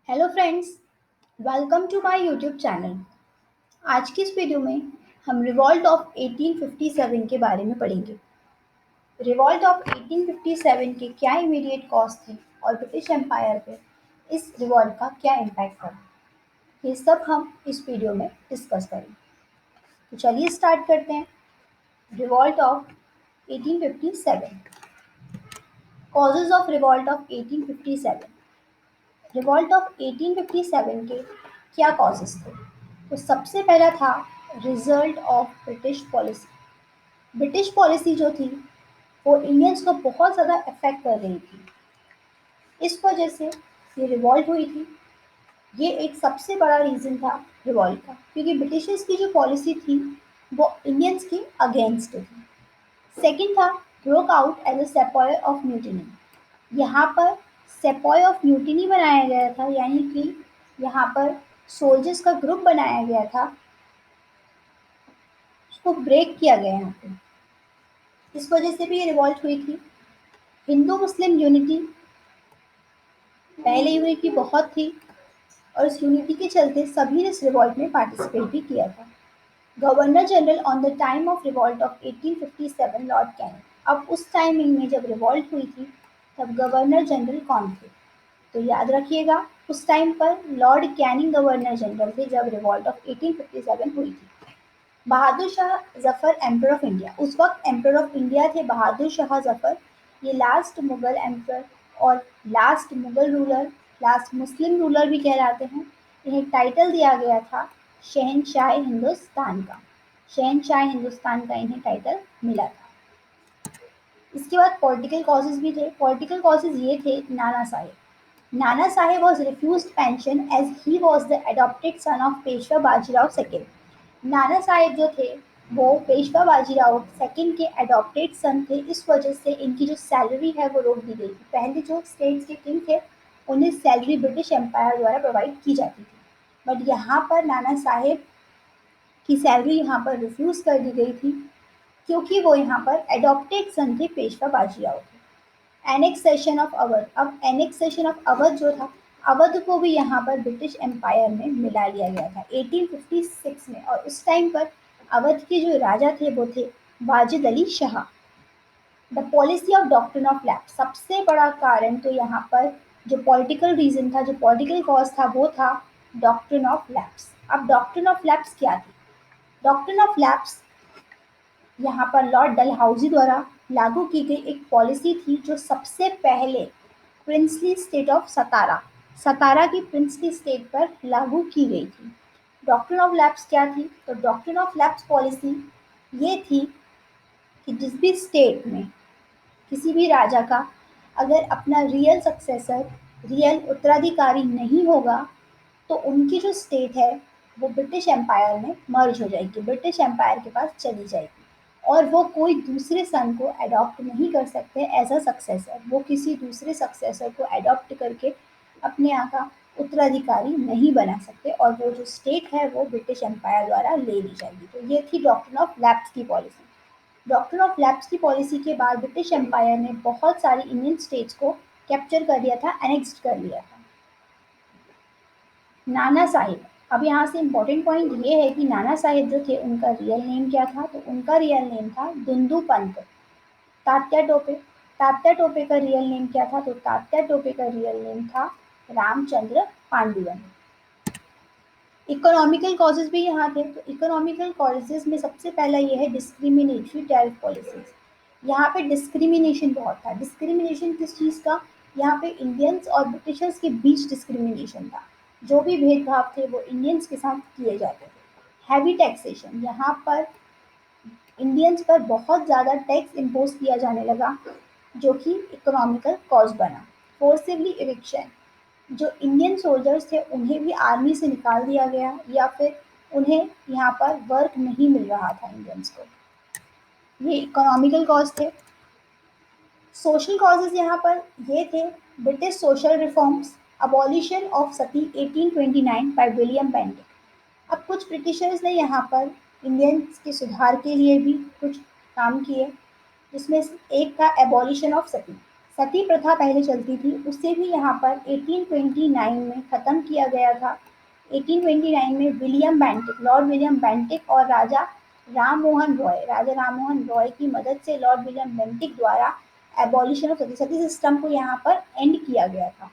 Hello friends, welcome to my YouTube channel. आज की इस वीडियो में हम रिवॉल्ट ऑफ 1857 के बारे में पढ़ेंगे। रिवॉल्ट ऑफ 1857 के क्या इमीडिएट कॉज थे और ब्रिटिश एम्पायर पे इस रिवॉल्ट का क्या इम्पैक्ट था, ये सब हम इस वीडियो में डिस्कस करेंगे। तो चलिए स्टार्ट करते हैं। Revolt of 1857। Causes of revolt of 1857। Revolt of 1857 के क्या कॉजेज थे? तो सबसे पहला था result of British policy. British policy जो थी वो इंडियंस को बहुत ज़्यादा अफेक्ट कर रही थी। इस वजह से ये रिवॉल्ट हुई थी। ये एक सबसे बड़ा रीज़न था रिवॉल्ट का, क्योंकि ब्रिटिशर्स की जो पॉलिसी थी वो इंडियंस के अगेंस्ट थी। सेकंड था broke out as a sepoy of mutiny. यहाँ पर सेपॉय ऑफ म्यूटिनी बनाया गया था, यानी कि यहाँ पर सोल्जर्स का ग्रुप बनाया गया था, उसको ब्रेक किया गया यहाँ पे। इस वजह से भी ये रिवॉल्ट हुई थी। हिंदू मुस्लिम यूनिटी, पहले यूनिटी बहुत थी और इस यूनिटी के चलते सभी ने इस रिवॉल्ट में पार्टिसिपेट भी किया था। Governor general on the time of revolt of 1857 Lord Canning. अब उस टाइमिंग में जब रिवॉल्ट हुई थी तब गवर्नर जनरल कौन थे? तो याद रखिएगा, उस टाइम पर लॉर्ड कैनिंग गवर्नर जनरल थे जब रिवॉल्ट ऑफ 1857 हुई थी। Bahadur Shah Zafar emperor of India, उस वक्त एम्पर ऑफ इंडिया थे बहादुर शाह जफर। ये लास्ट मुगल एम्पर और लास्ट मुगल रूलर, लास्ट मुस्लिम रूलर भी कहलाते हैं। इन्हें टाइटल दिया गया था शहनशाह हिंदुस्तान का। शहनशाह हिंदुस्तान का इन्हें टाइटल मिला था। इसके बाद पॉलिटिकल कॉजेज भी थे। पॉलिटिकल कॉजेज ये थे Nana Saheb. Nana Saheb was refused pension as he was the adopted son of Peshwa Bajirao second. Nana Saheb जो थे वो पेशवा बाजीराव सेकंड के अडॉप्टेड सन थे। इस वजह से इनकी जो सैलरी है वो रोक दी गई थी। पहले जो स्टेट्स के किंग थे उन्हें सैलरी ब्रिटिश एम्पायर द्वारा प्रोवाइड की जाती थी, बट यहाँ पर नाना साहेब की सैलरी यहाँ पर रिफ्यूज कर दी गई थी, क्योंकि वो यहाँ पर अडॉप्टेड सन थे पेशवा बाजीराव के। Annexation of Awadh. अब एनेक्सेशन ऑफ अवध जो था, अवध को भी यहाँ पर ब्रिटिश एम्पायर में मिला लिया गया था 1856 में, और उस टाइम पर अवध के जो राजा थे वो थे Wajid Ali Shah. The policy of doctrine of lapse. सबसे बड़ा कारण तो यहाँ पर जो पॉलिटिकल रीजन था, जो पॉलिटिकल कॉज था, वो था डॉक्ट्रिन ऑफ लैप्स। अब डॉक्ट्रिन ऑफ लैप्स क्या थी? डॉक्ट्रिन ऑफ लैप्स यहाँ पर लॉर्ड डलहौजी द्वारा लागू की गई एक पॉलिसी थी, जो सबसे पहले प्रिंसली स्टेट ऑफ सतारा, सतारा की प्रिंसली स्टेट पर लागू की गई थी। डॉक्ट्रिन ऑफ लैप्स क्या थी? तो डॉक्ट्रिन ऑफ लैप्स पॉलिसी ये थी कि जिस भी स्टेट में किसी भी राजा का अगर अपना रियल सक्सेसर, रियल उत्तराधिकारी नहीं होगा, तो उनकी जो स्टेट है वो ब्रिटिश एम्पायर में मर्ज हो जाएगी, ब्रिटिश एम्पायर के पास चली जाएगी, और वो कोई दूसरे सन को अडॉप्ट नहीं कर सकते एज अ सक्सेसर। वो किसी दूसरे सक्सेसर को अडॉप्ट करके अपने यहाँ का उत्तराधिकारी नहीं बना सकते, और वो जो स्टेट है वो ब्रिटिश एम्पायर द्वारा ले ली जाएगी। तो ये थी डॉक्ट्रिन ऑफ लैप्स की पॉलिसी। डॉक्ट्रिन ऑफ लैप्स की पॉलिसी के बाद ब्रिटिश एम्पायर ने बहुत सारी इंडियन स्टेट्स को कैप्चर कर लिया था, एनेक्स्ड कर लिया था। नाना साहिब। अब यहाँ से इम्पोर्टेंट पॉइंट ये है कि नाना साहिब जो थे उनका रियल नेम क्या था? तो उनका रियल नेम था दुंदू पंत। तात्या टोपे। तात्या टोपे का रियल नेम क्या था? तो तात्या टोपे का रियल नेम था रामचंद्र पांडुरंग। इकोनॉमिकल कॉजेज भी यहाँ थे। तो इकोनॉमिकल कॉजेज में सबसे पहला ये है डिस्क्रिमिनेटरी टैरिफ पॉलिसीज। यहाँ पे डिस्क्रिमिनेशन बहुत था। डिस्क्रिमिनेशन किस चीज़ का? यहाँ पे इंडियंस और ब्रिटिशर्स के बीच डिस्क्रिमिनेशन था। जो भी भेदभाव थे वो इंडियंस के साथ किए जाते थे। हैवी टैक्सेशन, यहाँ पर इंडियंस पर बहुत ज़्यादा टैक्स इम्पोज किया जाने लगा, जो कि इकोनॉमिकल कॉज बना। फोर्सिवली इविक्शन, जो इंडियन सोल्जर्स थे उन्हें भी आर्मी से निकाल दिया गया, या फिर उन्हें यहाँ पर वर्क नहीं मिल रहा था इंडियंस को। ये इकोनॉमिकल कॉज थे। सोशल कॉजेज यहाँ पर ये थे British social reforms, abolition of Sati 1829 by William Bentinck. अब कुछ ब्रिटिशर्स ने यहाँ पर इंडियंस के सुधार के लिए भी कुछ काम किए, जिसमें से एक था एबॉलिशन ऑफ सती। सती प्रथा पहले चलती थी, उसे भी यहाँ पर 1829 में ख़त्म किया गया था। 1829 में William Bentinck, Lord William Bentinck और राजा राम मोहन रॉय की मदद से लॉर्ड विलियम बेंटिक द्वारा एबॉलिशन ऑफ सती सिस्टम को यहाँ पर एंड किया गया था।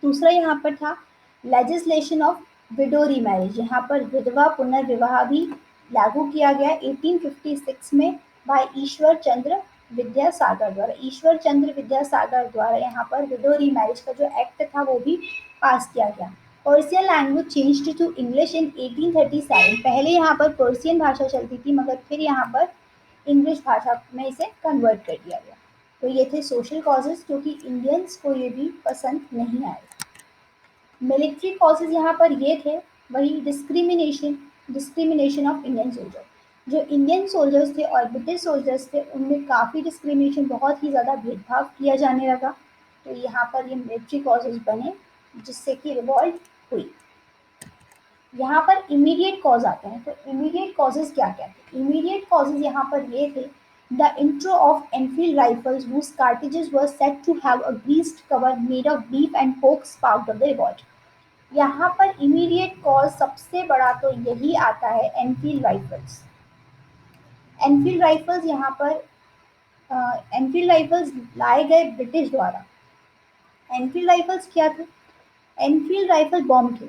दूसरा यहाँ पर था लेजिस्लेशन ऑफ विडो रीमैरिज, यहाँ पर विधवा पुनर्विवाह भी लागू किया गया 1856 में भाई ईश्वर चंद्र विद्यासागर द्वारा यहाँ पर विडो रीमैरिज का जो एक्ट था वो भी पास किया गया। Persian language changed to English in 1837, पहले यहाँ पर पर्शियन भाषा चलती थी मगर फिर यहाँ पर इंग्लिश भाषा में इसे कन्वर्ट कर दिया गया। तो ये थे सोशल कॉजेज, क्योंकि इंडियंस को ये भी पसंद नहीं आए। मिलिट्री कॉजेज यहाँ पर ये थे, वही डिस्क्रिमिनेशन ऑफ इंडियन सोल्जर। जो इंडियन सोल्जर्स थे और ब्रिटिश सोल्जर्स थे उनमें काफ़ी डिस्क्रिमिनेशन, बहुत ही ज़्यादा भेदभाव किया जाने लगा। तो यहाँ पर ये मिलिट्री कॉजेज बने जिससे कि रिवॉल्ट हुई। यहाँ पर इमीडिएट कॉज आते हैं। तो इमीडिएट कॉजेज क्या क्या थे? इमीडिएट कॉजेज यहाँ पर ये थे, the intro of Enfield rifles whose cartridges were said to have a greased cover made of beef and pork sparked of the revolt। यहाँ पर इमीडिएट कॉज सबसे बड़ा तो यही आता है, एनफील्ड राइफल्स। एनफील्ड राइफल्स यहाँ पर एनफील्ड राइफल्स लाए गए ब्रिटिश द्वारा। एनफील्ड राइफल्स क्या थे? एनफील्ड राइफल बॉम्ब थे।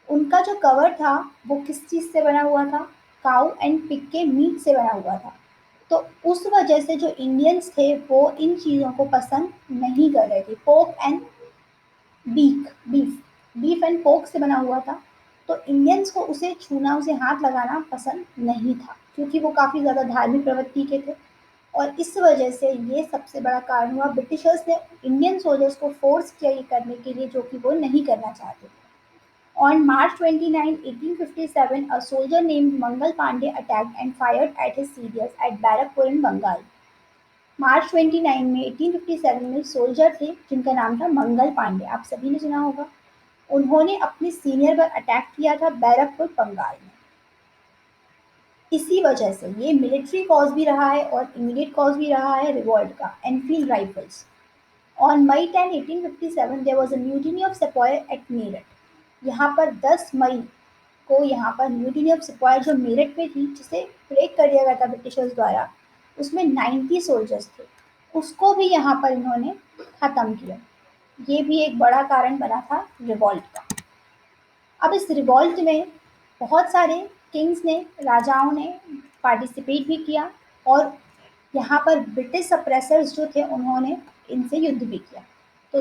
उनका जो कवर था वो किस चीज़ से बना हुआ था? काऊ एंड पिग के मीट से बना हुआ था। तो उस वजह से जो इंडियंस थे वो इन चीज़ों को पसंद नहीं कर रहे थे। Pork and beef and pork से बना हुआ था, तो इंडियंस को उसे छूना, उसे हाथ लगाना पसंद नहीं था, क्योंकि वो काफ़ी ज़्यादा धार्मिक प्रवृत्ति के थे। और इस वजह से ये सबसे बड़ा कारण हुआ, ब्रिटिशर्स ने इंडियन सोल्जर्स को फोर्स किया ये करने के लिए जो कि वो नहीं करना चाहते थे। On March 29, 1857, a soldier named Mangal Pandey attacked and fired at his seniors at Barrackpur in Bengal। मार्च 29 में 1857 में सोल्जर थे जिनका नाम था मंगल पांडे, आप सभी ने सुना होगा। उन्होंने अपने सीनियर पर अटैक किया था बैरकपुर बंगाल में। इसी वजह से ये मिलिट्री कॉज भी रहा है और इमीडिएट कॉज भी रहा है रिवॉल्ट का, Enfield rifles. On May 10, 1857 there was a mutiny of sepoy at Meerut. यहाँ पर 10 मई को यहाँ पर म्यूटिनी ऑफ सेपॉय जो मेरठ में थी, जिसे ब्रेक कर दिया गया था ब्रिटिशर्स द्वारा, उसमें 90 सोल्जर्स थे, उसको भी यहाँ पर इन्होंने ख़त्म किया। ये भी एक बड़ा कारण बना था रिवॉल्ट का। अब इस रिवॉल्ट में बहुत सारे किंग्स ने, राजाओं ने पार्टिसिपेट भी किया और यहाँ पर ब्रिटिश सप्रेसर्स जो थे उन्होंने इनसे युद्ध भी किया। तो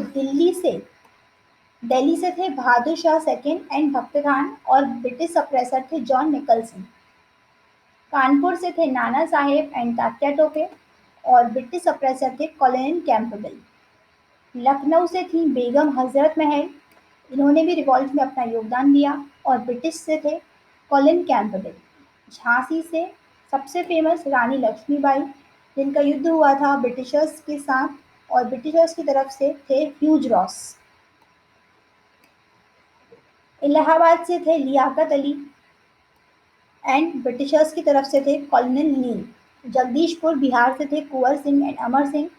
दिल्ली से थे बहादुर शाह सेकंड एंड भक्त खान और ब्रिटिश सप्रेसर थे जॉन निकलसन। कानपुर से थे नाना साहेब एंड तात्या टोपे और ब्रिटिश सप्रेसर थे कॉलोनियल कैंपबेल। लखनऊ से थी बेगम हजरत महल, इन्होंने भी रिवॉल्ट में अपना योगदान दिया और ब्रिटिश से थे कॉलिन कैंपबेल। झांसी से सबसे फेमस रानी लक्ष्मीबाई, जिनका युद्ध हुआ था ब्रिटिशर्स के साथ और ब्रिटिशर्स की तरफ से थे ह्यूज रॉस। इलाहाबाद से थे लियाकत अली एंड ब्रिटिशर्स की तरफ से थे कॉलोनल नील। जगदीशपुर बिहार से थे कुंवर सिंह एंड अमर सिंह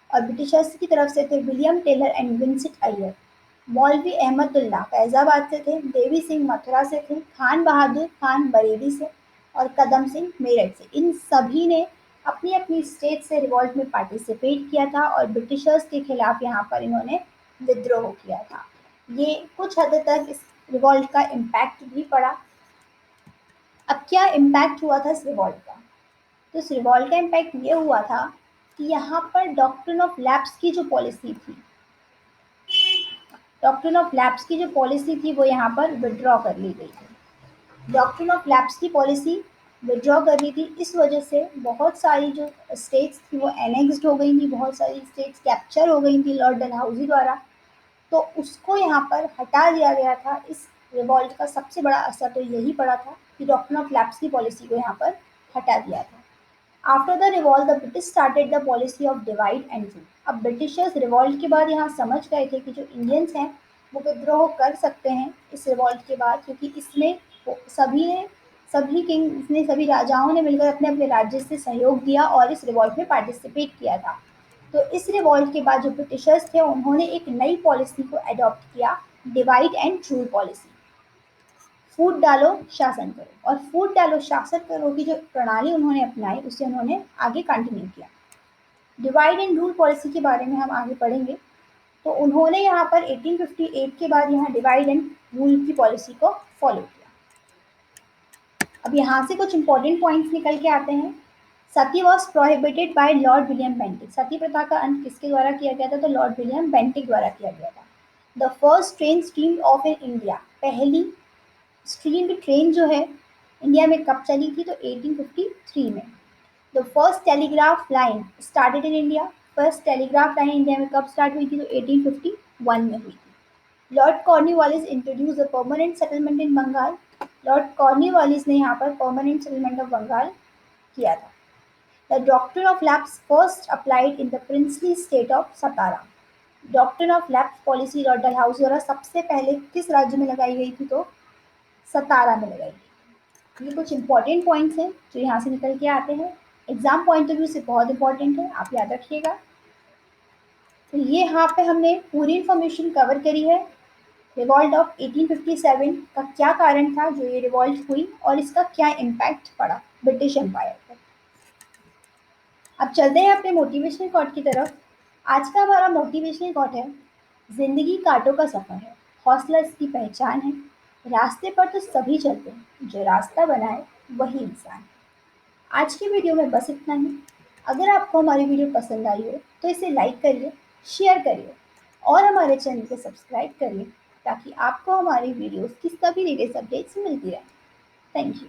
और ब्रिटिशर्स की तरफ से थे William Taylor and Vincent Eyre. मौलवी अहमदुल्ला फैजाबाद से थे, देवी सिंह मथुरा से थे, खान बहादुर खान बरेली से और कदम सिंह मेरठ से। इन सभी ने अपनी अपनी स्टेट से रिवॉल्ट में पार्टिसिपेट किया था और ब्रिटिशर्स के खिलाफ यहाँ पर इन्होंने विद्रोह किया था। ये कुछ हद तक इस रिवॉल्ट का इम्पैक्ट भी पड़ा। अब क्या इम्पैक्ट हुआ था इस रिवॉल्ट का? तो इस रिवॉल्ट का इम्पैक्ट ये हुआ था कि यहाँ पर डॉक्ट्रिन ऑफ लैप्स की जो पॉलिसी थी, डॉक्ट्रिन ऑफ लैप्स की जो पॉलिसी थी वो यहाँ पर विड्रॉ कर ली गई थी। डॉक्ट्रिन ऑफ लैप्स की पॉलिसी विड्रॉ कर ली थी, इस वजह से बहुत सारी जो स्टेट्स थी वो एनेक्स्ड हो गई थी, बहुत सारी स्टेट्स कैप्चर हो गई थी लॉर्ड डलहौजी द्वारा, तो उसको यहाँ पर हटा दिया गया था। इस रिवॉल्ट का सबसे बड़ा असर तो यही पड़ा था कि डॉक्ट्रिन ऑफ लैप्स की पॉलिसी को यहाँ पर हटा दिया था। After the revolt the British started the policy of divide and rule. अब ब्रिटिशर्स रिवॉल्ट के बाद यहाँ समझ गए थे कि जो इंडियंस हैं वो विद्रोह कर सकते हैं इस रिवॉल्ट के बाद, क्योंकि इसमें सभी किंग्स ने, सभी राजाओं ने मिलकर अपने अपने राज्य से सहयोग दिया और इस रिवॉल्ट में पार्टिसिपेट किया था। तो इस रिवॉल्ट के बाद जो ब्रिटिशर्स थे उन्होंने एक नई पॉलिसी को अडॉप्ट किया, डिवाइड एंड रूल पॉलिसी। फूट डालो शासन करो, और फूट डालो शासन करो की जो प्रणाली उन्होंने अपनाई उसे उन्होंने आगे कंटिन्यू किया। डिवाइड एंड रूल पॉलिसी के बारे में हम आगे पढ़ेंगे। तो उन्होंने यहाँ पर 1858 के बाद यहाँ डिवाइड एंड रूल की पॉलिसी को फॉलो किया। अब यहाँ से कुछ इंपॉर्टेंट पॉइंट्स निकल के आते हैं। Sati was prohibited by Lord William Bentinck. Sati प्रथा का अंत किसके द्वारा किया गया था? तो लॉर्ड विलियम बेंटिक द्वारा किया गया था। The first train steamed of in India. पहली स्टीम्ड ट्रेन जो है इंडिया में कब चली थी? तो 1853 में। The first telegraph line started in India. First telegraph line India में कब स्टार्ट हुई थी? तो 1851 में हुई थी। Lord Cornwallis introduce a permanent settlement in Bengal. Lord Cornwallis ने यहाँ पर परमानेंट सेटलमेंट ऑफ बंगाल किया था। The doctrine of lapse first applied in the princely state of Satara. Doctrine of lapse policy Lord Dalhousie द्वारा सबसे पहले किस राज्य में लगाई गई थी? तो सतारा में लगाई गई। ये कुछ इंपॉर्टेंट पॉइंट्स हैं जो यहाँ से निकल के आते हैं, एग्जाम पॉइंट ऑफ व्यू से बहुत इंपॉर्टेंट है, आप याद रखिएगा। तो ये यहाँ पे हमने पूरी इंफॉर्मेशन कवर करी है। रिवॉल्ट ऑफ 1857 का क्या कारण था जो ये रिवॉल्ट हुई, और इसका क्या इम्पैक्ट पड़ा ब्रिटिश एम्पायर पर। अब चलते हैं अपने मोटिवेशनल कोट की तरफ। आज का हमारा मोटिवेशनल कोट है, जिंदगी कांटों का सफर है, हौसला इसकी पहचान है। रास्ते पर तो सभी चलते हैं, जो रास्ता बनाए वही इंसान। आज की वीडियो में बस इतना ही। अगर आपको हमारी वीडियो पसंद आई हो तो इसे लाइक करिए, शेयर करिए और हमारे चैनल को सब्सक्राइब करिए, ताकि आपको हमारी वीडियोस की सभी लेटेस्ट अपडेट्स मिलती रहे। Thank you.